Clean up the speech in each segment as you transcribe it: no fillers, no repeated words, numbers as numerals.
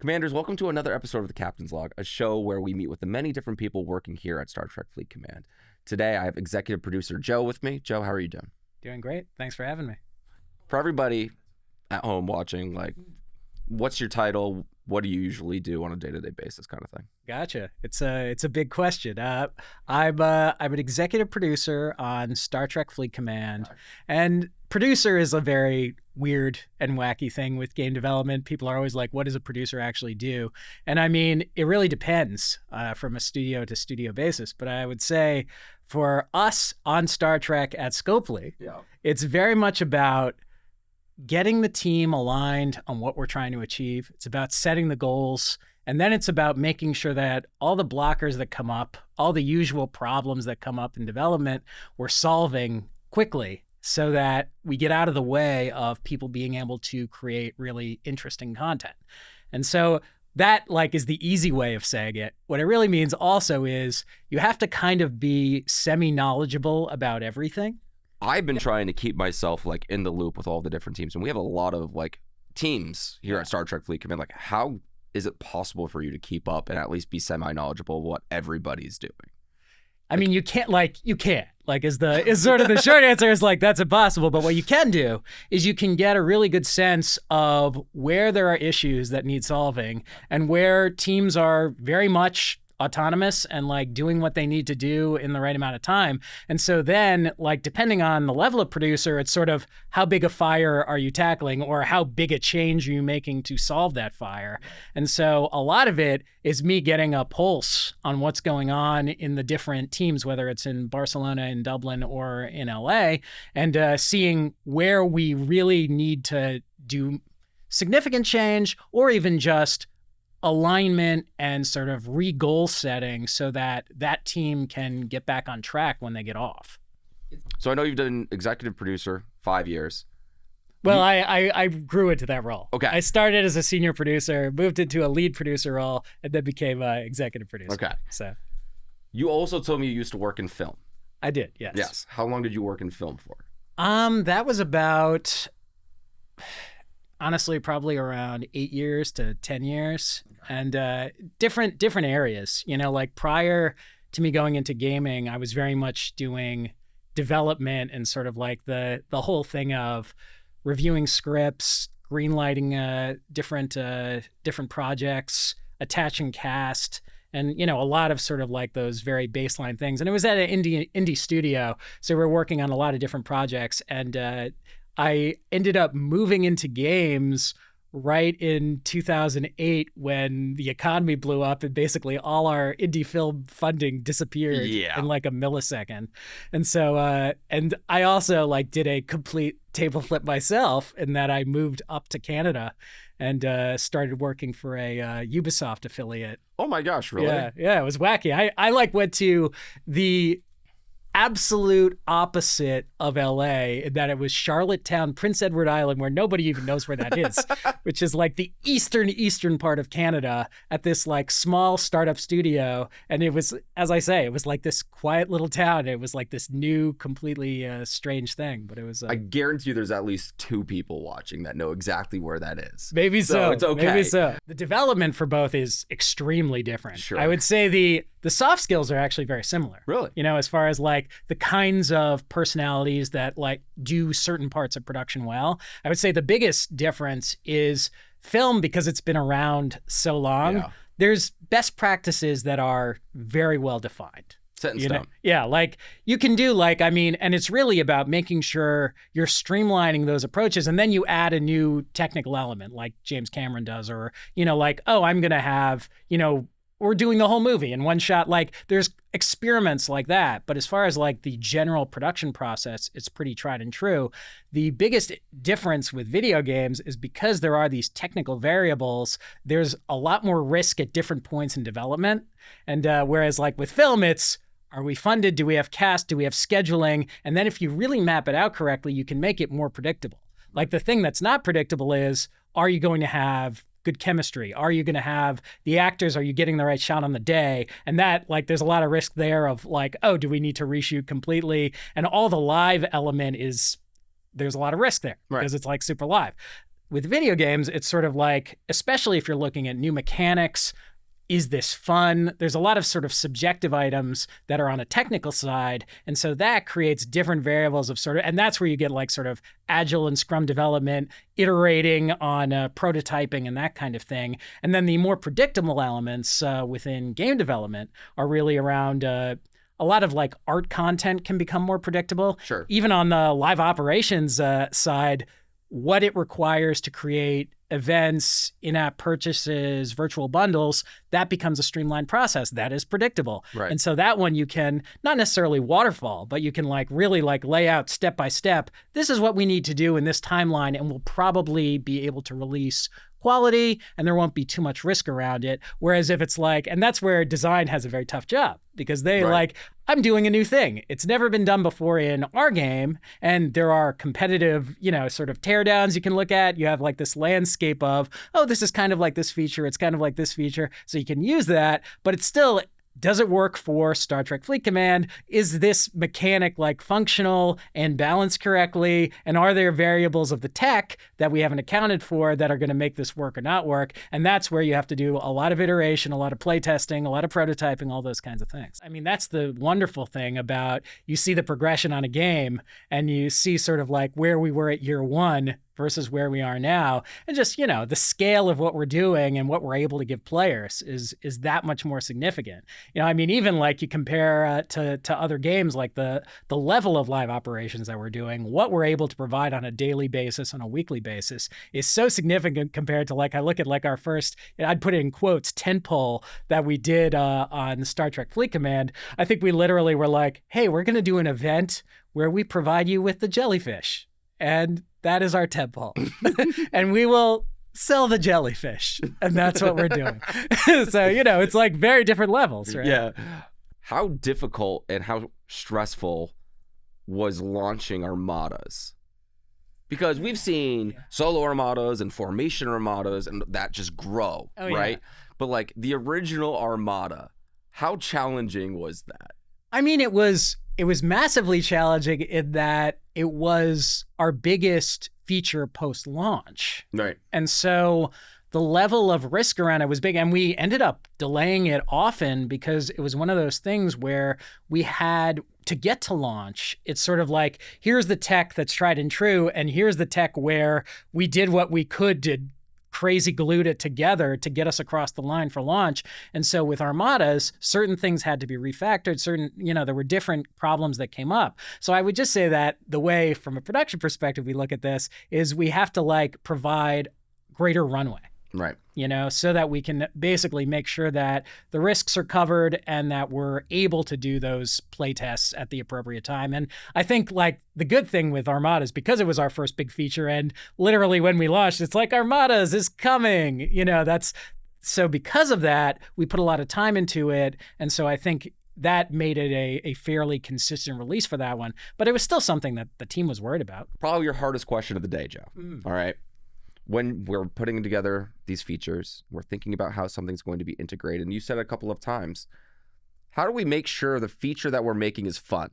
Commanders, welcome to another episode of the Captain's Log, a show where we meet with the many different people working here at Star Trek Fleet Command. Today, I have executive producer Joe with me. Joe, how are you doing? Doing great. Thanks for having me. For everybody at home watching, what's your title? What do you usually do on a day-to-day basis, kind of thing? Gotcha. It's a big question. I'm an executive producer on Star Trek Fleet Command, and producer is a very weird and wacky thing with game development. People are always like, what does a producer actually do? And I mean, it really depends from a studio to studio basis. But I would say for us on Star Trek at Scopely, it's very much about getting the team aligned on what we're trying to achieve. It's about setting the goals. And then it's about making sure that all the blockers that come up, all the usual problems that come up in development, we're solving quickly so that we get out of the way of people being able to create really interesting content. And so that is the easy way of saying it. What it really means also is you have to kind of be semi-knowledgeable about everything. I've been trying to keep myself in the loop with all the different teams, and we have a lot of teams here at Star Trek Fleet Command. How is it possible for you to keep up and at least be semi-knowledgeable of what everybody's doing? I mean, you can't is sort of the short answer is that's impossible. But what you can do is you can get a really good sense of where there are issues that need solving and where teams are very much autonomous and doing what they need to do in the right amount of time. And so then depending on the level of producer, it's sort of how big a fire are you tackling or how big a change are you making to solve that fire. And so a lot of it is me getting a pulse on what's going on in the different teams, whether it's in Barcelona, in Dublin, or in LA, and seeing where we really need to do significant change or even just alignment and sort of re-goal setting so that that team can get back on track when they get off. So I know you've done executive producer 5 years. Well, I grew into that role. Okay. I started as a senior producer, moved into a lead producer role, and then became an executive producer. Okay. So you also told me you used to work in film. I did, yes. Yes. How long did you work in film for? That was about, honestly, probably around 8 years to 10 years, and different areas. Prior to me going into gaming, I was very much doing development and sort of the whole thing of reviewing scripts, greenlighting different projects, attaching cast, and a lot of sort of those very baseline things. And it was at an indie studio, so we're working on a lot of different projects, and I ended up moving into games right in 2008 when the economy blew up and basically all our indie film funding disappeared in a millisecond. And so, and I also did a complete table flip myself in that I moved up to Canada and started working for a Ubisoft affiliate. Oh my gosh, really? Yeah, it was wacky. I went to the absolute opposite of LA in that it was Charlottetown, Prince Edward Island, where nobody even knows where that is, which is the eastern part of Canada at this small startup studio. And it was, as I say, it was this quiet little town. It was this new, completely strange thing, but it was. I guarantee you there's at least 2 people watching that know exactly where that is. Maybe so. It's okay. Maybe so. The development for both is extremely different. Sure. I would say the soft skills are actually very similar. Really? As far as the kinds of personalities that do certain parts of production well. I would say the biggest difference is film, because it's been around so long. Yeah. There's best practices that are very well defined. Set in stone. Yeah, you can do and it's really about making sure you're streamlining those approaches, and then you add a new technical element like James Cameron does, or I'm gonna have we're doing the whole movie in one shot. There's experiments like that. But as far as the general production process, it's pretty tried and true. The biggest difference with video games is because there are these technical variables, there's a lot more risk at different points in development. And whereas with film, it's, are we funded? Do we have cast? Do we have scheduling? And then if you really map it out correctly, you can make it more predictable. The thing that's not predictable is, are you going to have good chemistry? Are you going to have the actors? Are you getting the right shot on the day? And that, there's a lot of risk there of oh, do we need to reshoot completely? And all the live element is, there's a lot of risk there because it's super live. with video games, it's sort of like, especially if you're looking at new mechanics, is this fun? There's a lot of sort of subjective items that are on a technical side. And so that creates different variables of sort of, and that's where you get like sort of agile and scrum development, iterating on prototyping and that kind of thing. And then the more predictable elements within game development are really around a lot of like art content can become more predictable. Sure. Even on the live operations side, what it requires to create events, in-app purchases, virtual bundles, that becomes a streamlined process. That is predictable. Right. And so that one you can not necessarily waterfall, but you can like really like lay out step by step. This is what we need to do in this timeline, and we'll probably be able to release quality, and there won't be too much risk around it. Whereas if it's like, and that's where design has a very tough job, because they like, I'm doing a new thing. It's never been done before in our game. And there are competitive, sort of teardowns you can look at. You have like this landscape of, oh, this is kind of like this feature. It's kind of like this feature. So you can use that, but it's still, does it work for Star Trek Fleet Command? Is this mechanic like functional and balanced correctly? And are there variables of the tech that we haven't accounted for that are going to make this work or not work? And that's where you have to do a lot of iteration, a lot of play testing, a lot of prototyping, all those kinds of things. I mean, that's the wonderful thing about, you see the progression on a game and you see sort of like where we were at year one versus where we are now. And just, the scale of what we're doing and what we're able to give players is that much more significant. I mean, even like you compare to other games, like the level of live operations that we're doing, what we're able to provide on a daily basis, on a weekly basis is so significant compared to like, I look at like our first, I'd put it in quotes, tentpole that we did on Star Trek Fleet Command. I think we literally were like, hey, we're going to do an event where we provide you with the jellyfish. And that is our tentpole. And we will sell the jellyfish. And that's what we're doing. So, it's like very different levels, right? Yeah. How difficult and how stressful was launching armadas? Because we've seen solo armadas and formation armadas and that just grow, right? But like the original armada, how challenging was that? I mean, it was massively challenging in that it was our biggest feature post-launch. Right. And so the level of risk around it was big, and we ended up delaying it often because it was one of those things where we had to get to launch. It's sort of like, here's the tech that's tried and true, and here's the tech where we did what we could to crazy glued it together to get us across the line for launch. And so with armadas, certain things had to be refactored, there were different problems that came up. So I would just say that the way from a production perspective we look at this is we have to like provide greater runway. Right. So that we can basically make sure that the risks are covered and that we're able to do those play tests at the appropriate time. And I think like the good thing with Armadas, because it was our first big feature and literally when we launched, it's like Armadas is coming, so because of that, we put a lot of time into it. And so I think that made it a fairly consistent release for that one. But it was still something that the team was worried about. Probably your hardest question of the day, Joe. All right. When we're putting together these features, we're thinking about how something's going to be integrated. And you said it a couple of times, how do we make sure the feature that we're making is fun?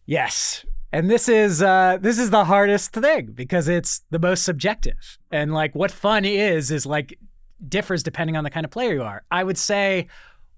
Yes. And this is the hardest thing because it's the most subjective. And like what fun is like differs depending on the kind of player you are. I would say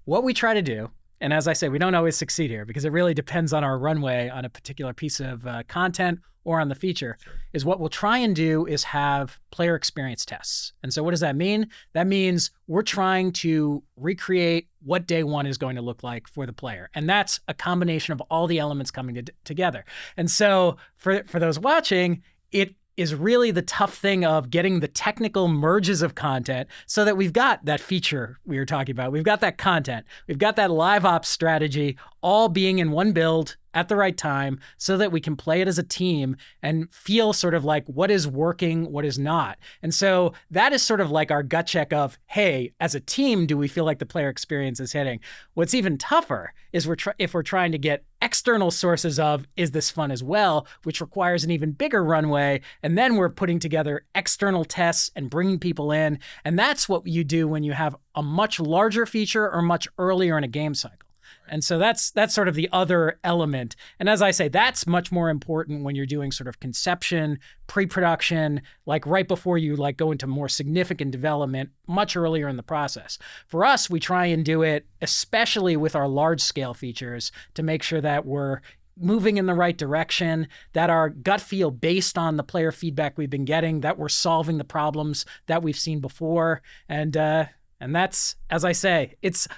what we try to do, and as I say, we don't always succeed here because it really depends on our runway on a particular piece of content or on the feature, is what we'll try and do is have player experience tests. And so what does that mean? That means we're trying to recreate what day one is going to look like for the player. And that's a combination of all the elements coming together. And so for those watching, it is really the tough thing of getting the technical merges of content so that we've got that feature we were talking about. We've got that content. We've got that live ops strategy all being in one build at the right time so that we can play it as a team and feel sort of like what is working, what is not. And so that is sort of like our gut check of, hey, as a team, do we feel like the player experience is hitting? What's even tougher is if we're trying to get external sources of, is this fun as well, which requires an even bigger runway. And then we're putting together external tests and bringing people in. And that's what you do when you have a much larger feature or much earlier in a game cycle. And so that's sort of the other element. And as I say, that's much more important when you're doing sort of conception, pre-production, like right before you like go into more significant development much earlier in the process. For us, we try and do it, especially with our large scale features, to make sure that we're moving in the right direction, that our gut feel based on the player feedback we've been getting, that we're solving the problems that we've seen before. And that's, as I say,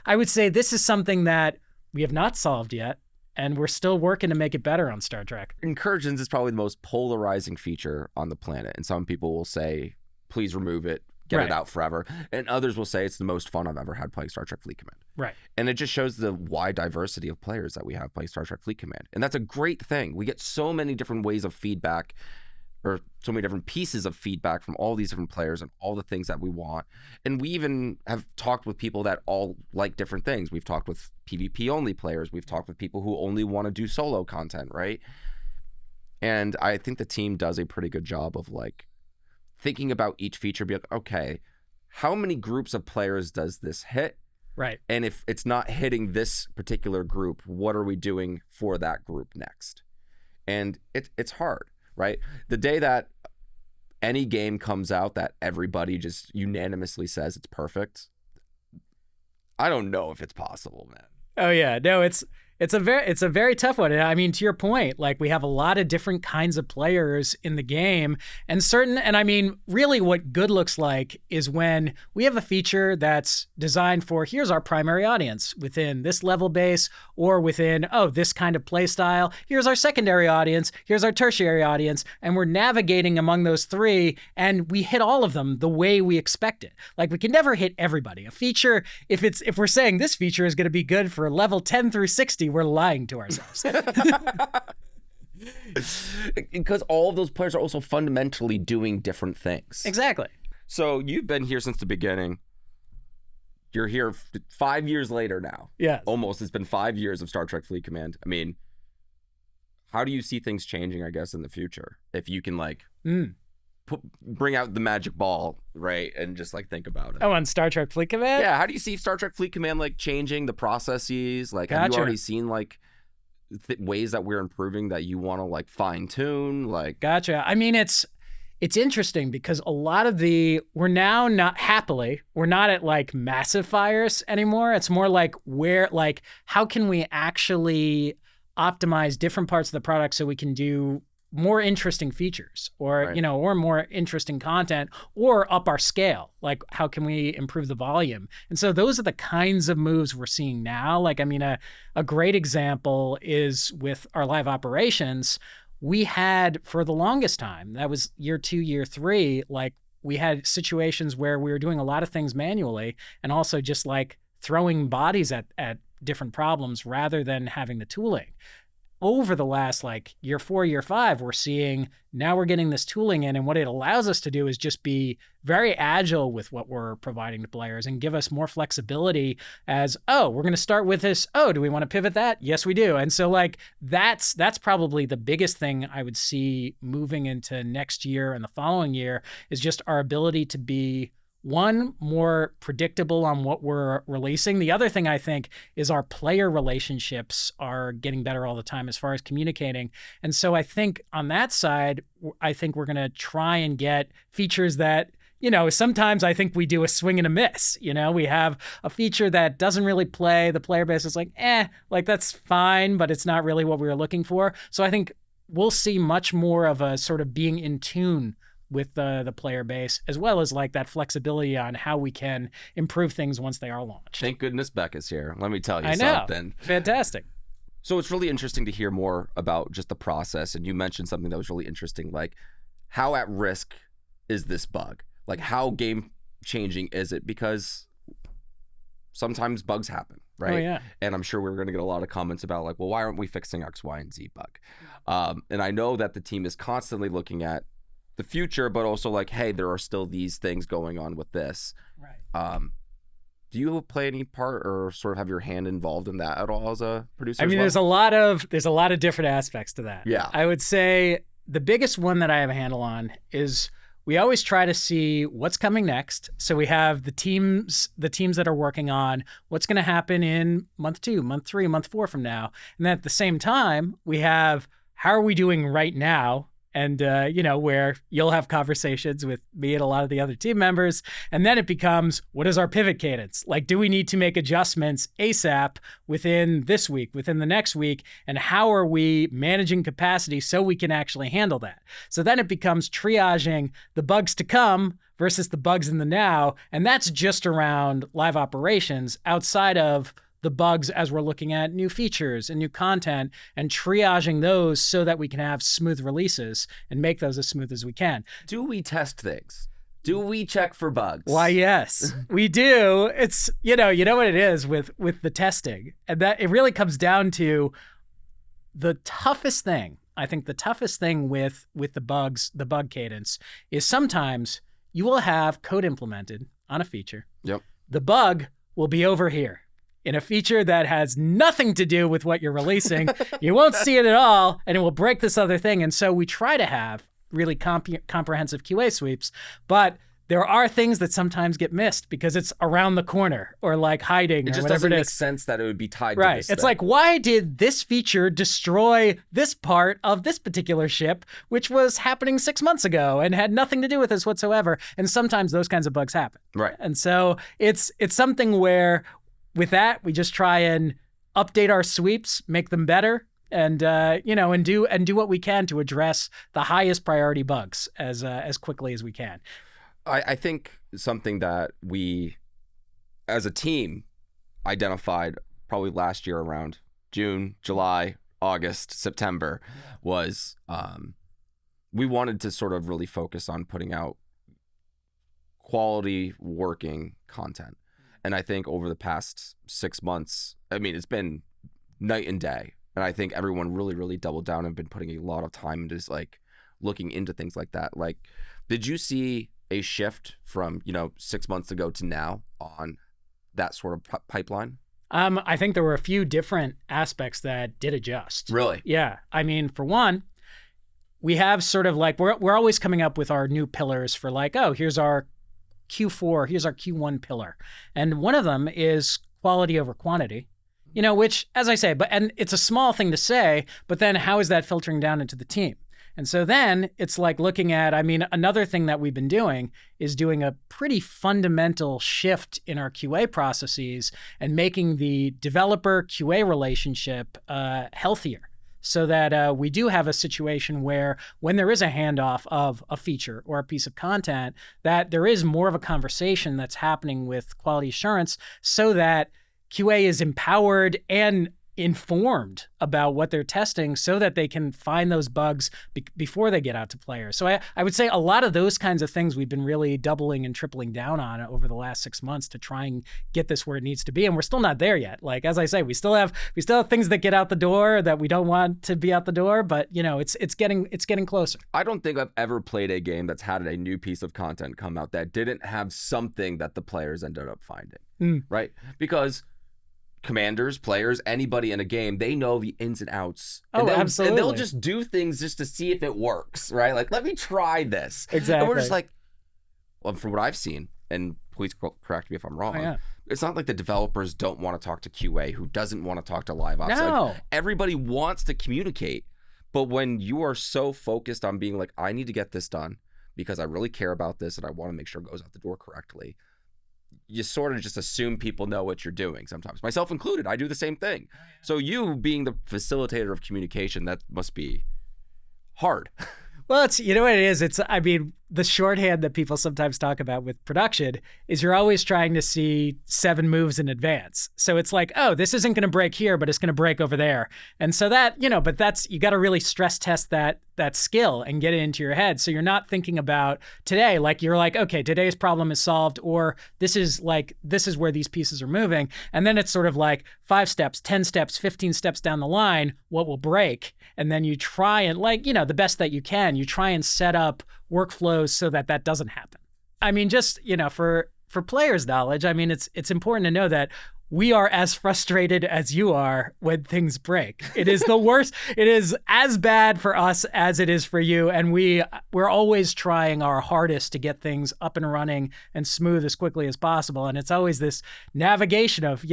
I would say this is something that we have not solved yet, and we're still working to make it better on Star Trek. Incursions is probably the most polarizing feature on the planet, and some people will say, please remove it, get it out forever. And others will say it's the most fun I've ever had playing Star Trek Fleet Command. Right. And it just shows the wide diversity of players that we have playing Star Trek Fleet Command. And that's a great thing. We get so many different ways of feedback, or so many different pieces of feedback from all these different players and all the things that we want. And we even have talked with people that all like different things. We've talked with PvP only players. We've talked with people who only want to do solo content, right? And I think the team does a pretty good job of like thinking about each feature, be like, okay, how many groups of players does this hit? Right. And if it's not hitting this particular group, what are we doing for that group next? And it's hard, right? The day that any game comes out that everybody just unanimously says it's perfect, I don't know if it's possible, man. Oh yeah, no, it's a very tough one. And I mean, to your point, like we have a lot of different kinds of players in the game, and I mean, really what good looks like is when we have a feature that's designed for, here's our primary audience within this level base, or within, this kind of play style. Here's our secondary audience, here's our tertiary audience, and we're navigating among those three, and we hit all of them the way we expect it. Like we can never hit everybody. A feature, if we're saying this feature is going to be good for level 10 through 60, we're lying to ourselves. Because all of those players are also fundamentally doing different things. Exactly. So you've been here since the beginning. You're here 5 years later now. Yeah. Almost. It's been 5 years of Star Trek Fleet Command. I mean, how do you see things changing, I guess, in the future? If you can like bring out the magic ball, right, and just like think about it. Oh, on Star Trek Fleet Command? Yeah, how do you see Star Trek Fleet Command like changing the processes? Like, have you already seen like ways that we're improving that you want to like fine tune? Like, gotcha. I mean, it's interesting because a lot of we're now not happily, we're not at like massive fires anymore. It's more like how can we actually optimize different parts of the product so we can do more interesting features, or right, or more interesting content, or up our scale. Like, how can we improve the volume? And so those are the kinds of moves we're seeing now. Like, I mean, a great example is with our live operations. We had, for the longest time, that was year 2, year 3, like we had situations where we were doing a lot of things manually, and also just like throwing bodies at different problems rather than having the tooling. Over the last like year 4, year 5, we're seeing now we're getting this tooling in, and what it allows us to do is just be very agile with what we're providing to players and give us more flexibility as, we're going to start with this. Do we want to pivot that? Yes, we do. And so like that's probably the biggest thing I would see moving into next year and the following year is just our ability to be, one, more predictable on what we're releasing. The other thing I think is our player relationships are getting better all the time as far as communicating. And so I think on that side, I think we're going to try and get features that, sometimes I think we do a swing and a miss. We have a feature that doesn't really play. The player base is like, like that's fine, but it's not really what we were looking for. So I think we'll see much more of a sort of being in tune with the player base, as well as like that flexibility on how we can improve things once they are launched. Thank goodness Beck is here. Let me tell you I know. something. Fantastic. So it's really interesting to hear more about just the process. And you mentioned something that was really interesting, like how at risk is this bug? Like how game changing is it? Because sometimes bugs happen, right? Oh, yeah. And I'm sure we're going to get a lot of comments about like, well, why aren't we fixing X, Y, and Z bug? And I know that the team is constantly looking at the future, but also like, hey, there are still these things going on with this. Right. Do you play any part or sort of have your hand involved in that at all as a producer? I mean, there's a lot of different aspects to that. Yeah. I would say the biggest one that I have a handle on is we always try to see what's coming next. So we have the teams that are working on what's going to happen in month 2, month 3, month 4 from now. And then at the same time, we have how are we doing right now? And, where you'll have conversations with me and a lot of the other team members. And then it becomes, what is our pivot cadence? Like, do we need to make adjustments ASAP within this week, within the next week? And how are we managing capacity so we can actually handle that? So then it becomes triaging the bugs to come versus the bugs in the now. And that's just around live operations outside of the bugs as we're looking at new features and new content and triaging those so that we can have smooth releases and make those as smooth as we can. Do we test things? Do we check for bugs? Why, yes, we do. It's, you know what it is with the testing, and that it really comes down to the toughest thing. I think the toughest thing with the bugs, the bug cadence, is sometimes you will have code implemented on a feature. Yep. The bug will be over here in a feature that has nothing to do with what you're releasing. You won't see it at all, and it will break this other thing. And so we try to have really comprehensive QA sweeps, but there are things that sometimes get missed because it's around the corner or like hiding or whatever it is. It just doesn't make sense that it would be tied to this It's thing. like, why did this feature destroy this part of this particular ship, which was happening 6 months ago and had nothing to do with this whatsoever? And sometimes those kinds of bugs happen. Right. And so it's something where with that, we just try and update our sweeps, make them better, and do what we can to address the highest priority bugs as quickly as we can. I think something that we, as a team, identified probably last year around June, July, August, September, was we wanted to sort of really focus on putting out quality working content. And I think over the past 6 months, I mean, it's been night and day. And I think everyone really, really doubled down and been putting a lot of time into just like looking into things like that. Like, did you see a shift from, 6 months ago to now on that sort of pipeline? I think there were a few different aspects that did adjust. Really? Yeah. I mean, for one, we have sort of like, we're always coming up with our new pillars for like, oh, here's our Q4, here's our Q1 pillar. And one of them is quality over quantity, which, as I say, and it's a small thing to say, but then how is that filtering down into the team? And so then it's like looking at, another thing that we've been doing is doing a pretty fundamental shift in our QA processes and making the developer QA relationship healthier. So that we do have a situation where when there is a handoff of a feature or a piece of content, that there is more of a conversation that's happening with quality assurance so that QA is empowered and informed about what they're testing so that they can find those bugs before they get out to players. So I would say a lot of those kinds of things we've been really doubling and tripling down on over the last 6 months to try and get this where it needs to be. And we're still not there yet. Like, as I say, we still have things that get out the door that we don't want to be out the door, but it's getting closer. I don't think I've ever played a game that's had a new piece of content come out that didn't have something that the players ended up finding, right? Because commanders, players, anybody in a game, they know the ins and outs. Absolutely. And they'll just do things just to see if it works, right? Like, let me try this. Exactly. And we're just like, well, from what I've seen, and please correct me if I'm wrong, it's not like the developers don't want to talk to QA, who doesn't want to talk to live ops. No. Like, everybody wants to communicate. But when you are so focused on being like, I need to get this done because I really care about this and I want to make sure it goes out the door correctly, you sort of just assume people know what you're doing sometimes, myself included. I do the same thing. So you being the facilitator of communication, that must be hard. Well, it's, what it is? It's, the shorthand that people sometimes talk about with production is you're always trying to see 7 moves in advance. So it's like, oh, this isn't going to break here, but it's going to break over there. And so that, but that's, you got to really stress test that skill and get it into your head. So you're not thinking about today, like you're like, okay, today's problem is solved, or this is where these pieces are moving. And then it's sort of like 5 steps, 10 steps, 15 steps down the line, what will break? And then you try and the best that you can, you try and set up workflows so that doesn't happen. Just, for players' knowledge, it's important to know that we are as frustrated as you are when things break. It is the worst. It is as bad for us as it is for you. And we're always trying our hardest to get things up and running and smooth as quickly as possible. And it's always this navigation of,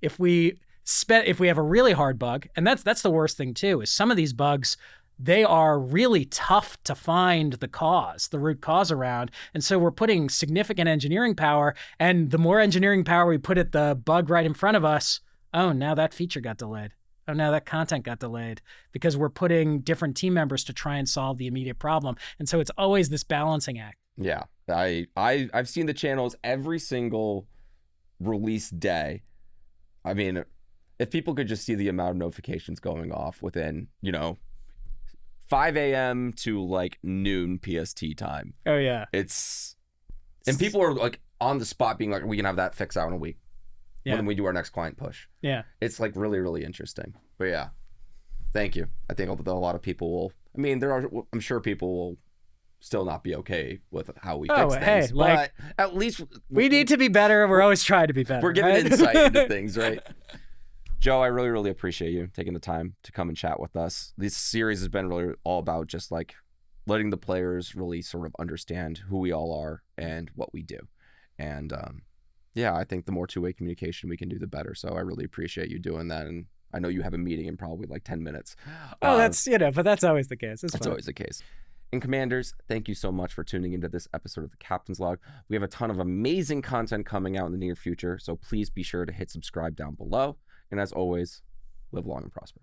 if we have a really hard bug, and that's the worst thing too, is some of these bugs, they are really tough to find the root cause around. And so we're putting significant engineering power, and the more engineering power we put at the bug right in front of us, oh, now that feature got delayed. Oh, now that content got delayed, because we're putting different team members to try and solve the immediate problem. And so it's always this balancing act. Yeah, I've seen the channels every single release day. I mean, if people could just see the amount of notifications going off within, 5 a.m. to like noon PST time. Oh yeah. And people are like on the spot being like, we can have that fixed out in a week when we do our next client push. Yeah. It's like really, really interesting. But yeah, thank you. I think a lot of people will, I'm sure people will still not be okay with how we fix things. Hey, but at least we need to be better. We're always trying to be better. We're giving insight into things, right? Joe, I really, really appreciate you taking the time to come and chat with us. This series has been really all about just like letting the players really sort of understand who we all are and what we do. And I think the more two-way communication we can do, the better. So I really appreciate you doing that. And I know you have a meeting in probably like 10 minutes. Oh, but that's always the case. That's always the case. And Commanders, thank you so much for tuning into this episode of the Captain's Log. We have a ton of amazing content coming out in the near future, so please be sure to hit subscribe down below. And as always, live long and prosper.